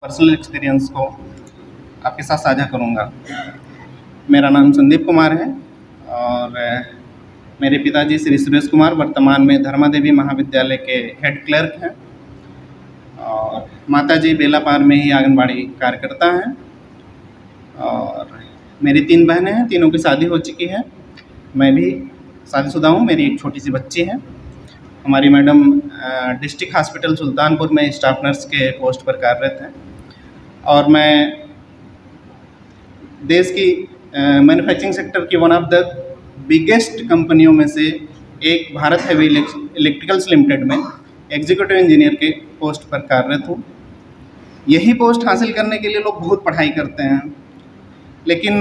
Personal experience को आपके साथ साझा करूंगा। मेरा नाम संदीप कुमार है और मेरे पिताजी श्री सुरेश कुमार वर्तमान में धर्मा देवी महाविद्यालय के हेड क्लर्क हैं और माताजी बेलापार में ही आंगनबाड़ी कार्यकर्ता हैं और मेरी 3 बहनें हैं, तीनों की शादी हो चुकी है। मैं भी शादीशुदा हूँ, मेरी एक छोटी सी बच्ची है। हमारी मैडम डिस्ट्रिक्ट हॉस्पिटल सुल्तानपुर में स्टाफ नर्स के पोस्ट पर कार्यरत हैं और मैं देश की मैन्युफैक्चरिंग सेक्टर की वन ऑफ द बिगेस्ट कंपनियों में से एक भारत हैवी इलेक्ट्रिकल्स लिमिटेड में एग्जीक्यूटिव इंजीनियर के पोस्ट पर कार्यरत हूँ। यही पोस्ट हासिल करने के लिए लोग बहुत पढ़ाई करते हैं, लेकिन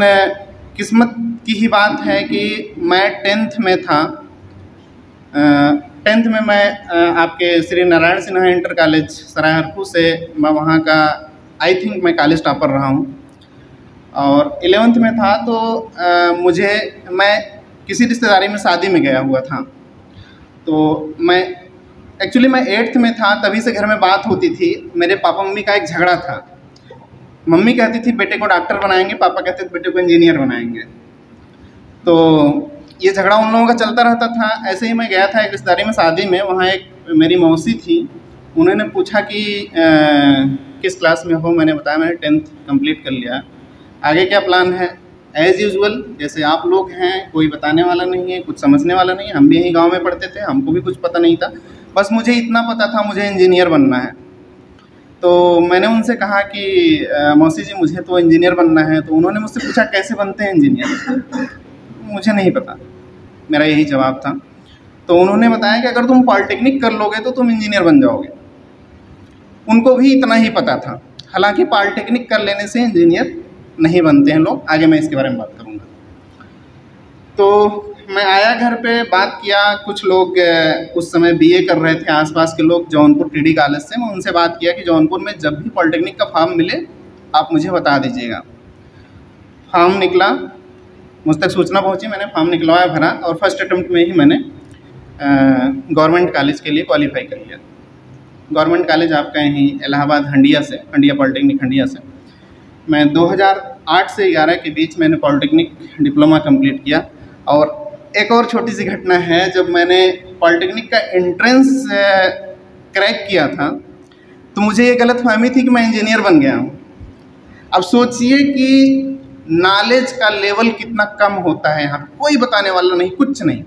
किस्मत की ही बात है कि मैं 10th में था। 10th में मैं आपके श्री नारायण सिन्हा इंटर कॉलेज सरायहरपुर से मैं वहाँ का आई थिंक मैं कॉलेज टॉपर रहा हूँ और 11th में था तो मैं किसी रिश्तेदारी में शादी में गया हुआ था। तो मैं 8th में था, तभी से घर में बात होती थी। मेरे पापा मम्मी का एक झगड़ा था। मम्मी कहती थी बेटे को डॉक्टर बनाएंगे, पापा कहते थे बेटे को इंजीनियर बनाएंगे। तो ये झगड़ा उन लोगों का चलता रहता था। ऐसे ही मैं गया था एक रिश्तेदारी में शादी में, वहाँ एक मेरी मौसी थी। उन्होंने पूछा कि किस क्लास में हो। मैंने बताया मैंने 10th कंप्लीट कर लिया, आगे क्या प्लान है। एज़ यूजुअल जैसे आप लोग हैं, कोई बताने वाला नहीं है, कुछ समझने वाला नहीं है। हम भी यहीं गांव में पढ़ते थे, हमको भी कुछ पता नहीं था। बस मुझे इतना पता था मुझे इंजीनियर बनना है। तो मैंने उनसे कहा कि मौसी जी मुझे तो इंजीनियर बनना है। तो उन्होंने मुझसे पूछा कैसे बनते हैं इंजीनियर। मुझे नहीं पता, मेरा यही जवाब था। तो उन्होंने बताया कि अगर तुम पॉलिटेक्निक कर लोगे तो तुम इंजीनियर बन जाओगे। उनको भी इतना ही पता था। हालांकि पॉलिटेक्निक कर लेने से इंजीनियर नहीं बनते हैं लोग, आगे मैं इसके बारे में बात करूंगा। तो मैं आया घर पे, बात किया। कुछ लोग उस समय बीए कर रहे थे आसपास के लोग जौनपुर टीडी कॉलेज से। मैं उनसे बात किया कि जौनपुर में जब भी पॉलिटेक्निक का फॉर्म मिले आप मुझे बता दीजिएगा। फॉर्म निकला, मुझ तक सूचना पहुंची, मैंने फॉर्म निकलवाया, भरा और फर्स्ट अटेम्प्ट में ही मैंने गवर्नमेंट कॉलेज के लिए क्वालिफाई कर लिया। गवर्नमेंट कॉलेज आपका यहीं इलाहाबाद हंडिया से, हंडिया पॉलिटेक्निक हंडिया से। मैं 2008 से 11 के बीच मैंने पॉलिटेक्निक डिप्लोमा कंप्लीट किया। और एक और छोटी सी घटना है, जब मैंने पॉलिटेक्निक का एंट्रेंस क्रैक किया था तो मुझे ये गलतफहमी थी कि मैं इंजीनियर बन गया हूँ। अब सोचिए कि नॉलेज का लेवल कितना कम होता है यहाँ, कोई बताने वाला नहीं, कुछ नहीं।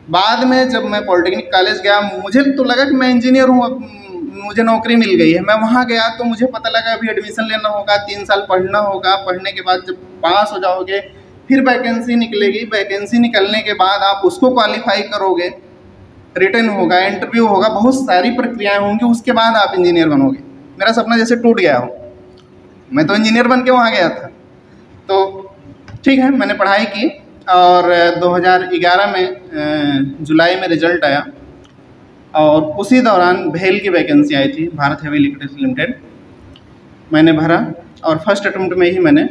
बाद में जब मैं पॉलिटेक्निक कॉलेज गया, मुझे तो लगा कि मैं इंजीनियर हूँ, अब मुझे नौकरी मिल गई है। मैं वहाँ गया तो मुझे पता लगा अभी एडमिशन लेना होगा, 3 साल पढ़ना होगा। पढ़ने के बाद जब पास हो जाओगे फिर वैकेंसी निकलेगी। वैकेंसी निकलने के बाद आप उसको क्वालिफाई करोगे, रिटन होगा, इंटरव्यू होगा, बहुत सारी प्रक्रियाएं होंगी, उसके बाद आप इंजीनियर बनोगे। मेरा सपना जैसे टूट गया हो। मैं तो इंजीनियर बन के वहाँ गया था। तो ठीक है, मैंने पढ़ाई की और 2011 में जुलाई में रिजल्ट आया और उसी दौरान भेल की वैकेंसी आई थी, भारत हैवी इलेक्ट्रिकल्स लिमिटेड। मैंने भरा और फर्स्ट अटेम्प्ट में ही मैंने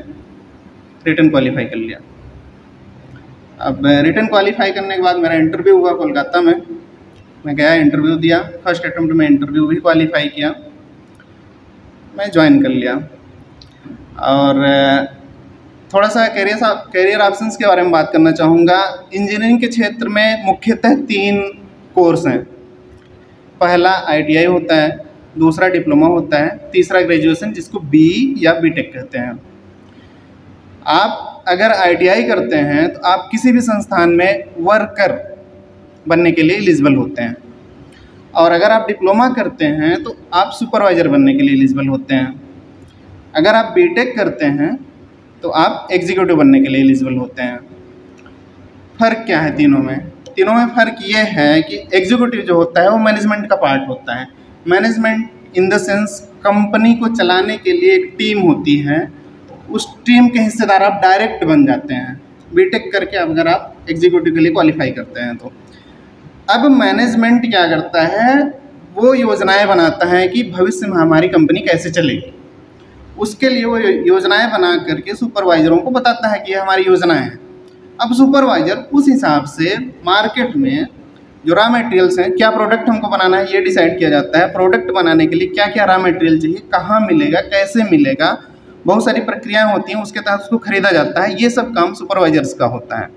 रिटन क्वालिफाई कर लिया। अब रिटन क्वालिफाई करने के बाद मेरा इंटरव्यू हुआ कोलकाता में। मैं गया, इंटरव्यू दिया, फर्स्ट अटेम्प्ट में इंटरव्यू भी क्वालिफाई किया, मैं ज्वाइन कर लिया। और थोड़ा सा कैरियर ऑप्शंस के बारे में बात करना चाहूँगा। इंजीनियरिंग के क्षेत्र में मुख्यतः 3 कोर्स हैं। पहला ITI होता है, दूसरा डिप्लोमा होता है, तीसरा ग्रेजुएशन जिसको BE या BTech कहते हैं। आप अगर ITI करते हैं तो आप किसी भी संस्थान में वर्कर बनने के लिए एलिजिबल होते हैं और अगर आप डिप्लोमा करते हैं तो आप सुपरवाइज़र बनने के लिए एलिजिबल होते हैं। अगर आप BTech करते हैं तो आप एग्जीक्यूटिव बनने के लिए एलिजिबल होते हैं। फ़र्क क्या है तीनों में? तीनों में फ़र्क ये है कि एग्जीक्यूटिव जो होता है वो मैनेजमेंट का पार्ट होता है। Management in the sense company को चलाने के लिए एक टीम होती है, उस टीम के हिस्सेदार आप डायरेक्ट बन जाते हैं BTech करके, अगर आप एग्जीक्यूटिव के लिए क्वालिफाई करते हैं तो। अब मैनेजमेंट क्या करता है, वो योजनाएं बनाता है कि भविष्य में हमारी कंपनी कैसे चलेगी। उसके लिए वो योजनाएं बना करके सुपरवाइज़रों को बताता है कि ये हमारी योजना है। अब सुपरवाइज़र उस हिसाब से मार्केट में जो रॉ मटेरियल्स हैं, क्या प्रोडक्ट हमको बनाना है ये डिसाइड किया जाता है। प्रोडक्ट बनाने के लिए क्या क्या रॉ मटेरियल चाहिए, कहाँ मिलेगा, कैसे मिलेगा, बहुत सारी प्रक्रियाएं होती हैं, उसके तहत उसको खरीदा जाता है। ये सब काम सुपरवाइजर्स का होता है।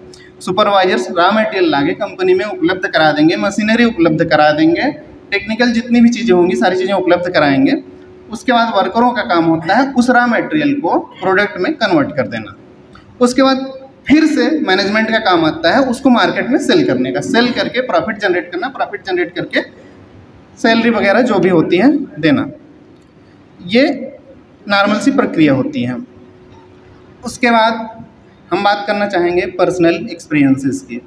सुपरवाइजर्स रॉ मटेरियल लाके कंपनी में उपलब्ध करा देंगे, मशीनरी उपलब्ध करा देंगे, टेक्निकल जितनी भी चीज़ें होंगी सारी चीज़ें उपलब्ध कराएंगे। उसके बाद वर्करों का काम होता है उस रॉ मटेरियल को प्रोडक्ट में कन्वर्ट कर देना। उसके बाद फिर से मैनेजमेंट का काम आता है उसको मार्केट में सेल करने का, सेल करके प्रॉफिट जनरेट करना, प्रॉफिट जनरेट करके सैलरी वगैरह जो भी होती है देना। ये नॉर्मल सी प्रक्रिया होती है। उसके बाद हम बात करना चाहेंगे पर्सनल एक्सपीरियंसेस की।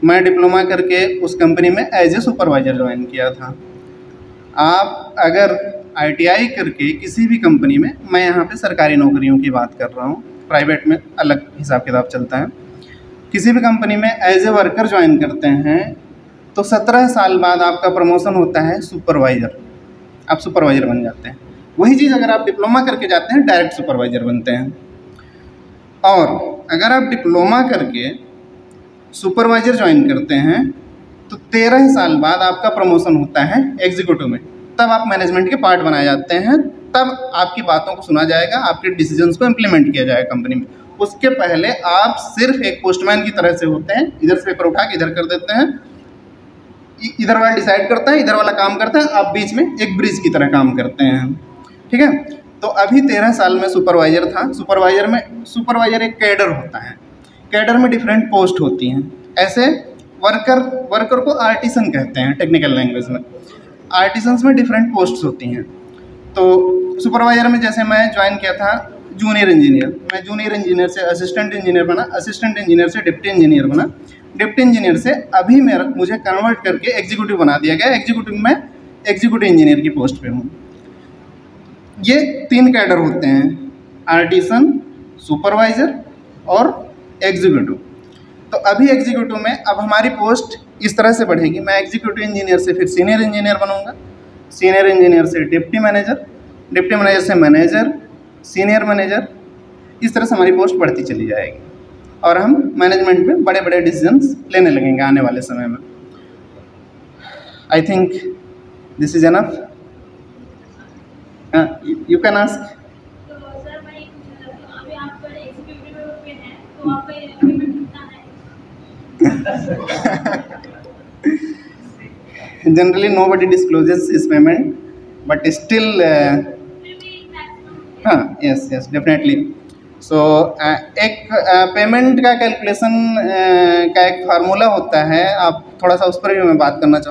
मैं डिप्लोमा करके उस कंपनी में एज ए सुपरवाइज़र ज्वाइन किया था। आप अगर ITI करके किसी भी कंपनी में, मैं यहाँ पे सरकारी नौकरियों की बात कर रहा हूँ, प्राइवेट में अलग हिसाब किताब चलता है, किसी भी कंपनी में एज ए वर्कर ज्वाइन करते हैं तो 17 साल बाद आपका प्रमोशन होता है सुपरवाइज़र, आप सुपरवाइज़र बन जाते हैं। वही चीज़ अगर आप डिप्लोमा करके जाते हैं डायरेक्ट सुपरवाइज़र बनते हैं। और अगर आप डिप्लोमा करके सुपरवाइज़र ज्वाइन करते हैं तो 13 साल बाद आपका प्रमोशन होता है एग्जीक्यूटिव में, तब आप मैनेजमेंट के पार्ट बनाए जाते हैं, तब आपकी बातों को सुना जाएगा, आपके डिसीजंस को इम्प्लीमेंट किया जाएगा कंपनी में। उसके पहले आप सिर्फ एक पोस्टमैन की तरह से होते हैं, इधर से पेपर उठा के इधर कर देते हैं, इधर वाला डिसाइड करता है, इधर वाला काम करता है, आप बीच में एक ब्रिज की तरह काम करते हैं। ठीक है, तो अभी 13 साल में सुपरवाइज़र था। सुपरवाइज़र एक कैडर होता है, कैडर में डिफरेंट पोस्ट होती हैं। ऐसे वर्कर को आर्टिसन कहते हैं टेक्निकल लैंग्वेज में। आर्टिसंस में डिफरेंट पोस्ट्स होती हैं। तो सुपरवाइज़र में जैसे मैं ज्वाइन किया था जूनियर इंजीनियर, मैं जूनियर इंजीनियर से असिस्टेंट इंजीनियर बना, असिस्टेंट इंजीनियर से डिप्टी इंजीनियर बना, डिप्टी इंजीनियर से अभी मुझे कन्वर्ट करके एग्जीक्यूटिव बना दिया गया। एग्जीक्यूटिव में एग्जीक्यूटिव इंजीनियर की पोस्ट पे हूँ। ये 3 कैडर होते हैं, आर्टिसन, सुपरवाइज़र और एग्जीक्यूटिव। तो अभी एग्जीक्यूटिव में अब हमारी पोस्ट इस तरह से बढ़ेगी, मैं एग्जीक्यूटिव इंजीनियर से फिर सीनियर इंजीनियर बनूंगा, सीनियर इंजीनियर से डिप्टी मैनेजर, डिप्टी मैनेजर से मैनेजर, सीनियर मैनेजर, इस तरह से हमारी पोस्ट बढ़ती चली जाएगी और हम मैनेजमेंट में बड़े बड़े डिसीजंस लेने लगेंगे आने वाले समय में। I think this is enough. You can ask. तो सर मैं ये पूछना चाहती हूँ, अभी आप एग्जीक्यूटिव पे हैं तो आपका पेमेंट कितना है? Generally nobody discloses his payment, but still हाँ, यस डेफिनेटली। सो एक पेमेंट का कैलकुलेशन का एक फार्मूला होता है, आप थोड़ा सा उस पर भी मैं बात करना चाहूँगा।